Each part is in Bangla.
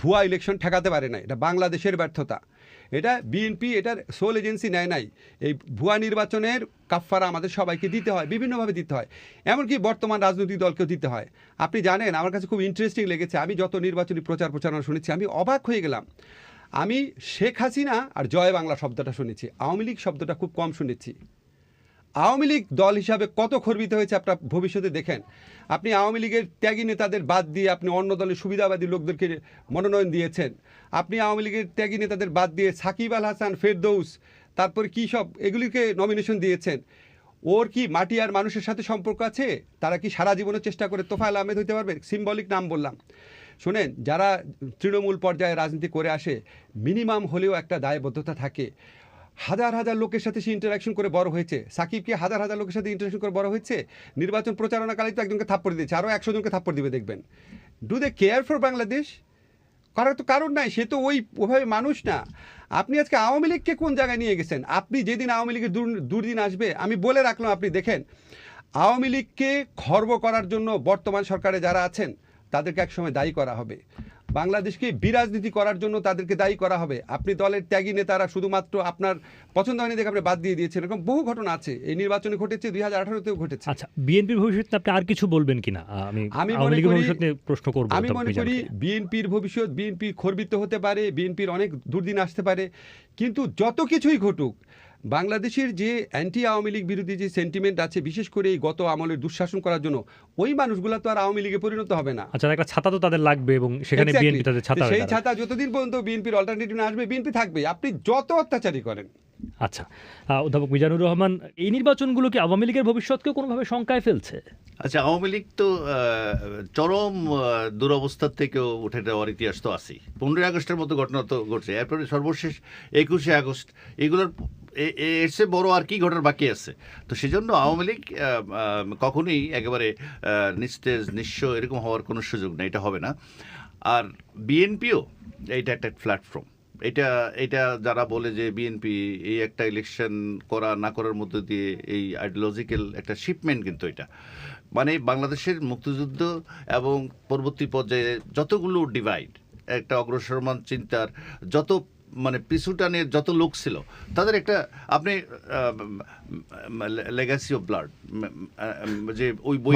ভুয়া ইলেকশন ঠেকাতে পারে না, এটা বাংলাদেশের ব্যর্থতা। এটা বিএনপি এটার সোল এজেন্সি নেয় নাই। এই ভুয়া নির্বাচনের কাফফারা আমাদের সবাইকে দিতে হয়, বিভিন্নভাবে দিতে হয়, এমনকি বর্তমান রাজনৈতিক দলকেও দিতে হয়। আপনি জানেন, আমার কাছে খুব ইন্টারেস্টিং লেগেছে, আমি যত নির্বাচনী প্রচারণা শুনেছি আমি অবাক হয়ে গেলাম। আমি শেখ হাসিনা আর জয় বাংলা শব্দটা শুনেছি, আওয়ামী লীগ শব্দটা খুব কম শুনেছি। আওয়ামী লীগ দল হিসাবে কত খর্বিত হয়েছে আপনার ভবিষ্যতে দেখেন। আপনি আওয়ামী লীগের ত্যাগী নেতাদের বাদ দিয়ে আপনি অন্য দলের সুবিধাবাদী লোকদেরকে মনোনয়ন দিয়েছেন। আপনি আওয়ামী লীগের ত্যাগী নেতাদের বাদ দিয়ে সাকিব আল হাসান, ফেরদৌস, তারপরে কী সব এগুলিকে নমিনেশন দিয়েছেন। ওর কি মাটি আর মানুষের সাথে সম্পর্ক আছে? তারা কি সারা জীবনের চেষ্টা করে তোফায়েল আহমেদ হইতে পারবে? সিম্বলিক নাম বললাম। শোনেন, যারা তৃণমূল পর্যায়ে রাজনীতি করে আসে মিনিমাম হলেও একটা দায়বদ্ধতা থাকে। হাজার হাজার লোকের সাথে সে ইন্টারাকশন করে বড় হয়েছে। সাকিবকে হাজার হাজার লোকের সাথে ইন্টারাকশন করে বড় হয়েছে। নির্বাচন প্রচারণাকালে তো একজনকে থাপ্পড় দিয়েছে, আরও 100 জনকে থাপ্পড় দিবে দেখবেন। Do they care for Bangladesh? করার তো কারণ নাই, সে তো ওইভাবে মানুষ না। আপনি আজকে আওয়ামী লীগকে কোন জায়গায় নিয়ে গেছেন? আপনি যেদিন আওয়ামী লীগের দুর্দিন আসবে, আমি বলে রাখলাম, আপনি দেখেন আওয়ামী লীগকে খর্ব করার জন্য বর্তমান সরকারে যারা আছেন তাদেরকে একসময় দায়ী করা হবে। বাংলাদেশকে বিরাজনীতি করার জন্য তাদেরকে দায়ী করা হবে। আপনি দলের ত্যাগী নেতারা শুধুমাত্র আপনার পছন্দ হয়নি দেখে আপনি বাদ দিয়ে দিয়েছেন, এরকম বহু ঘটনা আছে। এই নির্বাচনে ঘটেছে, 2018-তেও ঘটেছে। আচ্ছা, বিএনপির ভবিষ্যৎ আপনি আর কিছু বলবেন কিনা? আমি মনে করি বিএনপির ভবিষ্যৎ, বিএনপি খর্বিত হতে পারে, বিএনপির অনেক দুর্দিন আসতে পারে, কিন্তু যত কিছুই ঘটুক বাংলাদেশের যে অ্যান্টি আওয়ামী লীগ বিরোধী যে সেন্টিমেন্ট আছে, বিশেষ করে এই গত আমলের দুঃশাসন করার জন্য, ওই মানুষগুলো তো আর আওয়ামী লীগে পরিণত হবে না। আচ্ছা, একটা ছাতা তো তাদের লাগবে এবং সেখানে বিএনপি তাদের ছাতা, সেই ছাতা যতদিন পর্যন্ত বিএনপির অল্টারনেটিভ না আসবে বিএনপি থাকবে, আপনি যত অত্যাচারই করেন। আচ্ছা, অধ্যাপক মিজানুর রহমান, এই নির্বাচনগুলো কি আওয়ামী লীগের ভবিষ্যৎকে কোনোভাবে শঙ্কায় ফেলছে? আচ্ছা, আওয়ামী লীগ তো চরম দুরবস্থার থেকেও উঠে যাওয়ার ইতিহাস তো আছেই। 15ই আগস্টের মতো ঘটনা তো ঘটছে, এরপরে সর্বশেষ 21শে আগস্ট, এগুলোর এর চেয়ে বড় আর কি ঘটার বাকি আছে? তো সেজন্য আওয়ামী লীগ কখনোই একেবারে নিস্তেজ নিঃস্ব এরকম হওয়ার কোনো সুযোগ নেই, এটা হবে না। আর বিএনপিও এইটা একটা প্ল্যাটফর্ম। এটা যারা বলে যে বিএনপি এই একটা ইলেকশন করা না করার মধ্যে দিয়ে এই আইডিওলজিক্যাল একটা শিপমেন্ট, কিন্তু এটা মানে বাংলাদেশের মুক্তিযুদ্ধ এবং পরবর্তী পর্যায়ে যতগুলো ডিভাইড, একটা অগ্রসরমান চিন্তার যত মানে পিছুটানের যত লোক ছিল, তাদের একটা আপনি লেগাসি অফ ব্লাড যে ওই বই,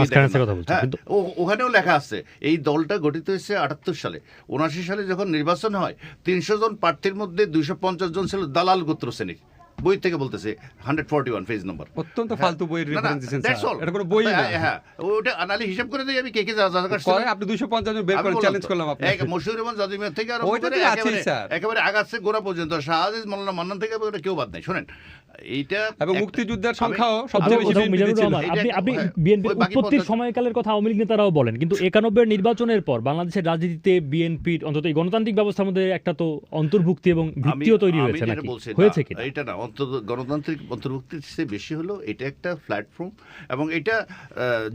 ওখানেও লেখা আছে এই দলটা গঠিত হয়েছে 78 সালে। 79 সালে যখন নির্বাচন হয় 300 জন প্রার্থীর মধ্যে 250 জন ছিল দালাল গোত্র শ্রেণীর। বই থেকে বলতেছে 141 পেজ নম্বর। অত্যন্ত ফালতু বইয়ের রেফারেন্স দিয়েছেন স্যার, এটা কোনো বই না। হ্যাঁ, ওটা আনালি হিসাব করে দেই আমি কে কে আপনি 250 জন বের করে চ্যালেঞ্জ করলাম আপনি। মশিউর রহমান জাদিমিয়া থেকে আর একেবারে আগাচ্ছে গোড়া পর্যন্ত শাহ আজিজ মাওলানা মান্নান থেকে কেউ বাদ নাই। শুনেন, এইটা এবং মুক্তিযুদ্ধের সংখ্যাও সবচেয়ে বেশি ছিল। আপনি বিএনপির উৎপত্তির সময়কালের কথা আওয়ামী লীগ নেতারাও বলেন, কিন্তু 91 এর নির্বাচনের পর বাংলাদেশের রাজনীতিতে বিএনপির অন্তত এই গণতান্ত্রিক ব্যবস্থার মধ্যে একটা তো অন্তর্ভুক্তি এবং ভিত্তিও তৈরি হয়েছে নাকি? হয়েছে কি? এটা না, গণতান্ত্রিক অন্তর্ভুক্তির চেয়ে বেশি হলো এটা একটা প্ল্যাটফর্ম, এবং এটা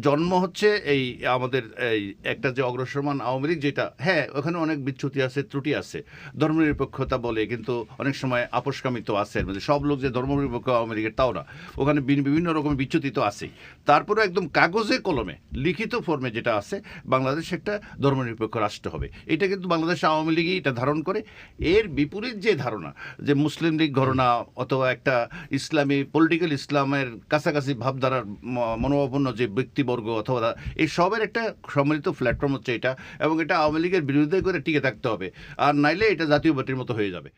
জন্ম হচ্ছে এই আমাদের এই একটা যে অগ্রসরমান আওয়ামী লীগ, যেটা হ্যাঁ ওখানে অনেক বিচ্যুতি আছে, ত্রুটি আছে, ধর্মনিরপেক্ষতা বলে, কিন্তু অনেক সময় আপোষকামিত্ব আছে এর মধ্যে। সব লোক যে ধর্মনিরপেক্ষ আওয়ামী লীগের তাও না, ওখানে বিভিন্ন রকমের বিচ্যুতি তো আছেই। তারপরে একদম কাগজে কলমে লিখিত ফর্মে যেটা আছে, বাংলাদেশ একটা ধর্মনিরপেক্ষ রাষ্ট্র হবে, এটা কিন্তু বাংলাদেশ আওয়ামী লীগই এটা ধারণ করে। এর বিপরীত যে ধারণা যে মুসলিম লীগ ঘরনা অথবা একটা ইসলামী পলিটিক্যাল ইসলামের কাছাকাছি ভাবধারার মনোভাবাপন্ন যে ব্যক্তিবর্গ অথবা এই সবের একটা সম্মিলিত প্ল্যাটফর্ম হচ্ছে এটা, এবং এটা আওয়ামী লীগের বিরুদ্ধে করে টিকে থাকতে হবে, আর নাইলে এটা জাতীয় পার্টির মতো হয়ে যাবে।